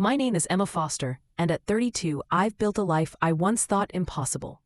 My name is Emma Foster, and at 32, I've built a life I once thought impossible.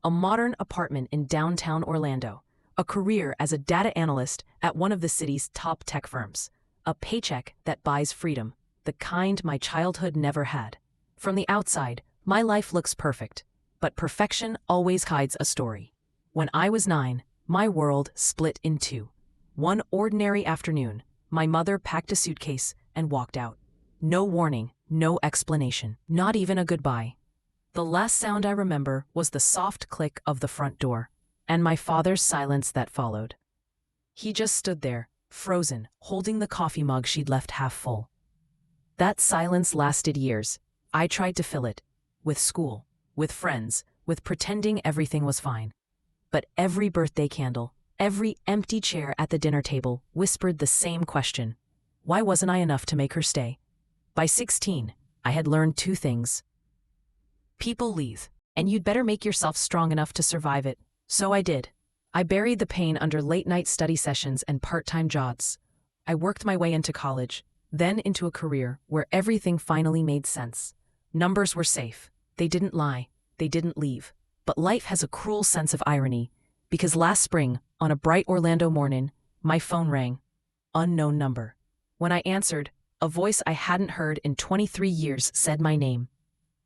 A modern apartment in downtown Orlando, a career as a data analyst at one of the city's top tech firms, a paycheck that buys freedom, the kind my childhood never had. From the outside, my life looks perfect, but perfection always hides a story. When I was 9, my world split in two. One ordinary afternoon, my mother packed a suitcase and walked out. No warning, no explanation, not even a goodbye. The last sound I remember was the soft click of the front door, and my father's silence that followed. He just stood there, frozen, holding the coffee mug she'd left half full. That silence lasted years. I tried to fill it, with school, with friends, with pretending everything was fine. But every birthday candle, every empty chair at the dinner table whispered the same question. Why wasn't I enough to make her stay? By 16, I had learned two things. People leave, and you'd better make yourself strong enough to survive it. So I did. I buried the pain under late-night study sessions and part-time jobs. I worked my way into college, then into a career where everything finally made sense. Numbers were safe. They didn't lie. They didn't leave. But life has a cruel sense of irony, because last spring, on a bright Orlando morning, my phone rang. Unknown number. When I answered, a voice I hadn't heard in 23 years said my name.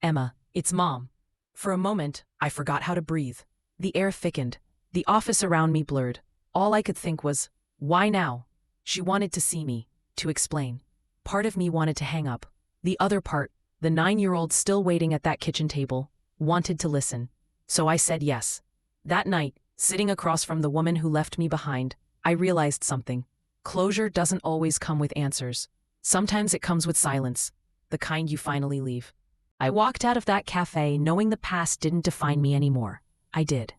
Emma, it's Mom. For a moment, I forgot how to breathe. The air thickened. The office around me blurred. All I could think was, why now? She wanted to see me, to explain. Part of me wanted to hang up. The other part, the 9-year-old still waiting at that kitchen table, wanted to listen. So I said yes. That night, sitting across from the woman who left me behind, I realized something. Closure doesn't always come with answers. Sometimes it comes with silence, the kind you finally leave. I walked out of that cafe knowing the past didn't define me anymore. I did.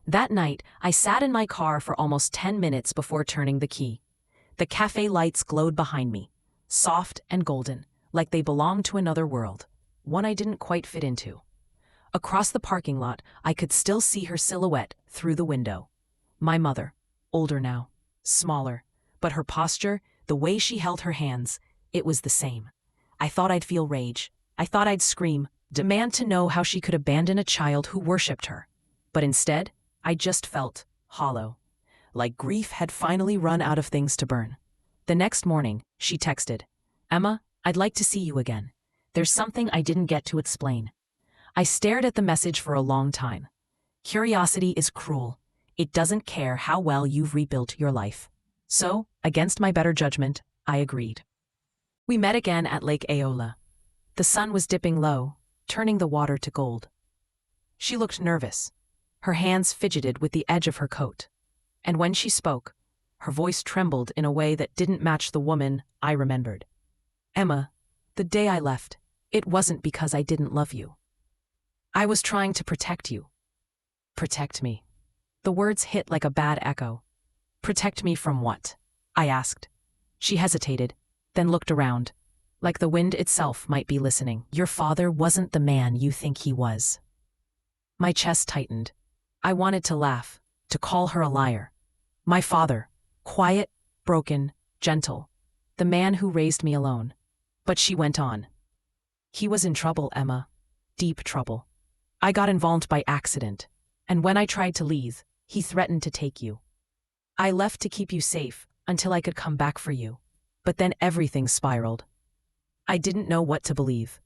That night, I sat in my car for almost 10 minutes before turning the key. The cafe lights glowed behind me, soft and golden, like they belonged to another world, one I didn't quite fit into. Across the parking lot, I could still see her silhouette through the window. My mother, older now, smaller, but her posture, the way she held her hands, it was the same. I thought I'd feel rage. I thought I'd scream, demand to know how she could abandon a child who worshipped her. But instead, I just felt hollow, like grief had finally run out of things to burn. The next morning, she texted, Emma, I'd like to see you again. There's something I didn't get to explain. I stared at the message for a long time. Curiosity is cruel. It doesn't care how well you've rebuilt your life. So, against my better judgment, I agreed. We met again at Lake Eola. The sun was dipping low, turning the water to gold. She looked nervous. Her hands fidgeted with the edge of her coat. And when she spoke, her voice trembled in a way that didn't match the woman I remembered. Emma, the day I left, it wasn't because I didn't love you. I was trying to protect you. Protect me. The words hit like a bad echo. Protect me from what? I asked. She hesitated, then looked around, like the wind itself might be listening. Your father wasn't the man you think he was. My chest tightened. I wanted to laugh, to call her a liar. My father, quiet, broken, gentle, the man who raised me alone. But she went on. He was in trouble, Emma. Deep trouble. I got involved by accident, and when I tried to leave, he threatened to take you. I left to keep you safe until I could come back for you. But then everything spiraled. I didn't know what to believe.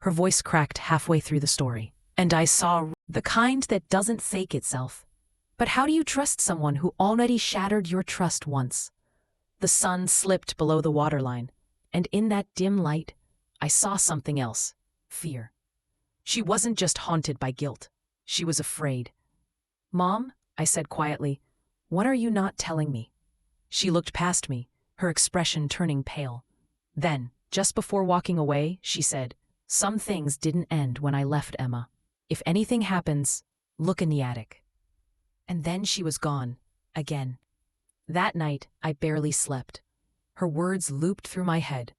Her voice cracked halfway through the story, and I saw the kind that doesn't fake itself. But how do you trust someone who already shattered your trust once? The sun slipped below the waterline, and in that dim light, I saw something else. Fear. She wasn't just haunted by guilt. She was afraid. Mom, I said quietly, what are you not telling me? She looked past me, her expression turning pale. Then, just before walking away, she said, some things didn't end when I left, Emma. If anything happens, look in the attic. And then she was gone, again. That night, I barely slept. Her words looped through my head.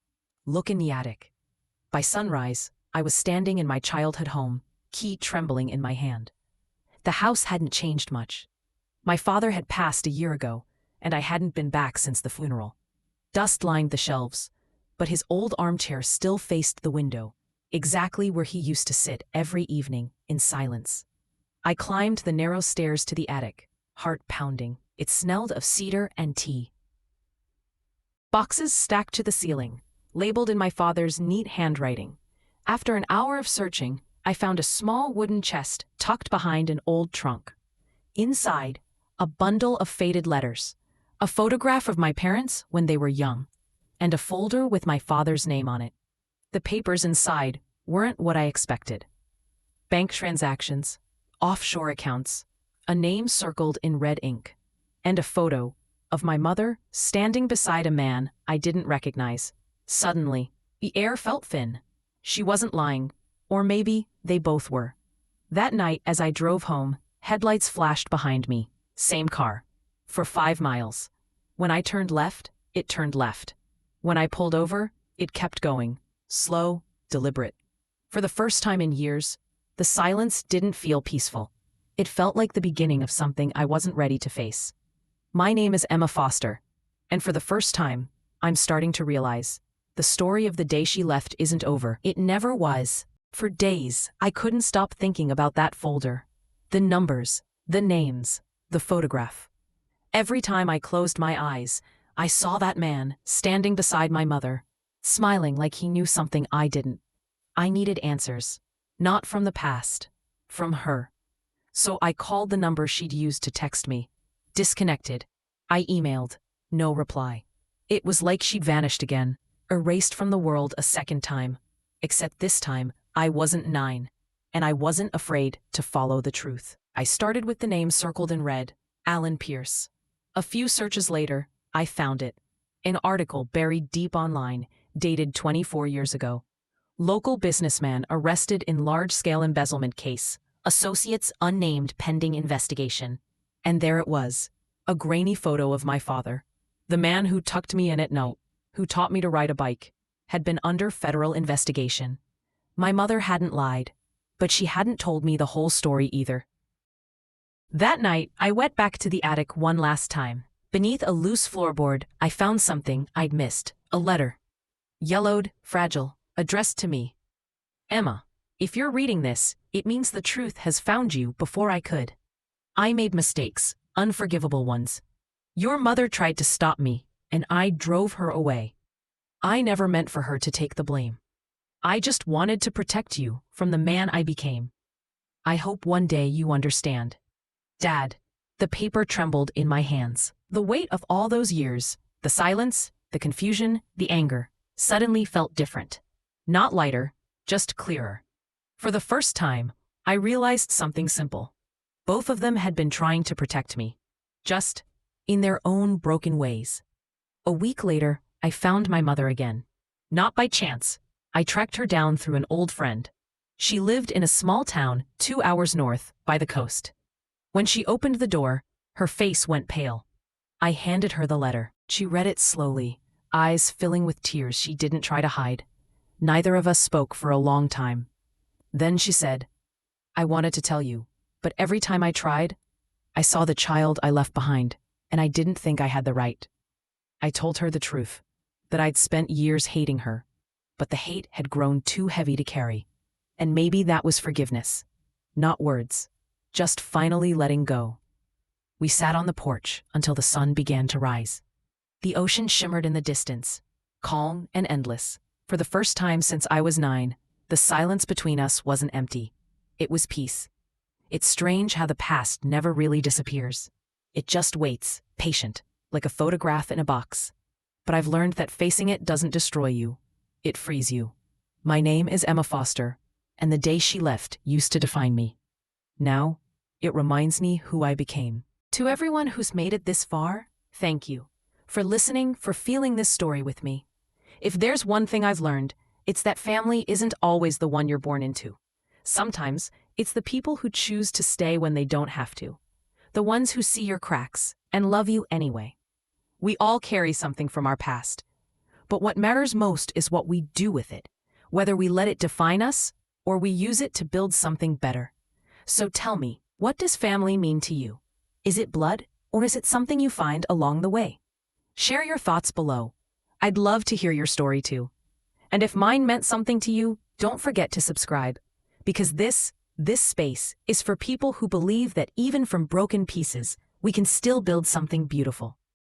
Look in the attic. By sunrise, I was standing in my childhood home, key trembling in my hand. The house hadn't changed much. My father had passed a year ago, and I hadn't been back since the funeral. Dust lined the shelves, but his old armchair still faced the window, exactly where he used to sit every evening in silence. I climbed the narrow stairs to the attic, heart pounding. It smelled of cedar and tea. Boxes stacked to the ceiling, labeled in my father's neat handwriting. After an hour of searching, I found a small wooden chest tucked behind an old trunk. Inside, a bundle of faded letters, a photograph of my parents when they were young, and a folder with my father's name on it. The papers inside weren't what I expected. Bank transactions, offshore accounts, a name circled in red ink, and a photo of my mother standing beside a man I didn't recognize. Suddenly, the air felt thin. She wasn't lying, or maybe they both were. That night, as I drove home, headlights flashed behind me. Same car. For 5 miles. When I turned left, it turned left. When I pulled over, it kept going. Slow, deliberate. For the first time in years, the silence didn't feel peaceful. It felt like the beginning of something I wasn't ready to face. My name is Emma Foster, and for the first time, I'm starting to realize the story of the day she left isn't over. It never was. For days, I couldn't stop thinking about that folder. The numbers, the names, the photograph. Every time I closed my eyes, I saw that man standing beside my mother, smiling like he knew something I didn't. I needed answers, not from the past, from her. So I called the number she'd used to text me. Disconnected. I emailed. No reply. It was like she'd vanished again, erased from the world a second time. Except this time, I wasn't 9, and I wasn't afraid to follow the truth. I started with the name circled in red, Alan Pierce. A few searches later, I found it. An article buried deep online, dated 24 years ago. Local businessman arrested in large-scale embezzlement case. Associates unnamed pending investigation. And there it was, a grainy photo of my father. The man who tucked me in at night, who taught me to ride a bike, had been under federal investigation. My mother hadn't lied, but she hadn't told me the whole story either. That night, I went back to the attic one last time. Beneath a loose floorboard, I found something I'd missed, a letter. Yellowed, fragile, addressed to me. Emma, if you're reading this, it means the truth has found you before I could. I made mistakes, unforgivable ones. Your mother tried to stop me, and I drove her away. I never meant for her to take the blame. I just wanted to protect you from the man I became. I hope one day you understand. Dad. The paper trembled in my hands. The weight of all those years, the silence, the confusion, the anger, suddenly felt different. Not lighter, just clearer. For the first time, I realized something simple. Both of them had been trying to protect me, just in their own broken ways. A week later, I found my mother again. Not by chance. I tracked her down through an old friend. She lived in a small town 2 hours north, by the coast. When she opened the door, her face went pale. I handed her the letter. She read it slowly, eyes filling with tears she didn't try to hide. Neither of us spoke for a long time. Then she said, I wanted to tell you, but every time I tried, I saw the child I left behind, and I didn't think I had the right. I told her the truth, that I'd spent years hating her, but the hate had grown too heavy to carry. And maybe that was forgiveness. Not words, just finally letting go. We sat on the porch until the sun began to rise. The ocean shimmered in the distance, calm and endless. For the first time since I was 9, the silence between us wasn't empty. It was peace. It's strange how the past never really disappears. It just waits, patient, like a photograph in a box. But I've learned that facing it doesn't destroy you. It frees you. My name is Emma Foster, and the day she left used to define me. Now, it reminds me who I became. To everyone who's made it this far, thank you. For listening, for feeling this story with me. If there's one thing I've learned, it's that family isn't always the one you're born into. Sometimes, it's the people who choose to stay when they don't have to. The ones who see your cracks and love you anyway. We all carry something from our past. But what matters most is what we do with it, whether we let it define us or we use it to build something better. So tell me, what does family mean to you? Is it blood, or is it something you find along the way? Share your thoughts below. I'd love to hear your story too. And if mine meant something to you, don't forget to subscribe. Because this space is for people who believe that even from broken pieces, we can still build something beautiful.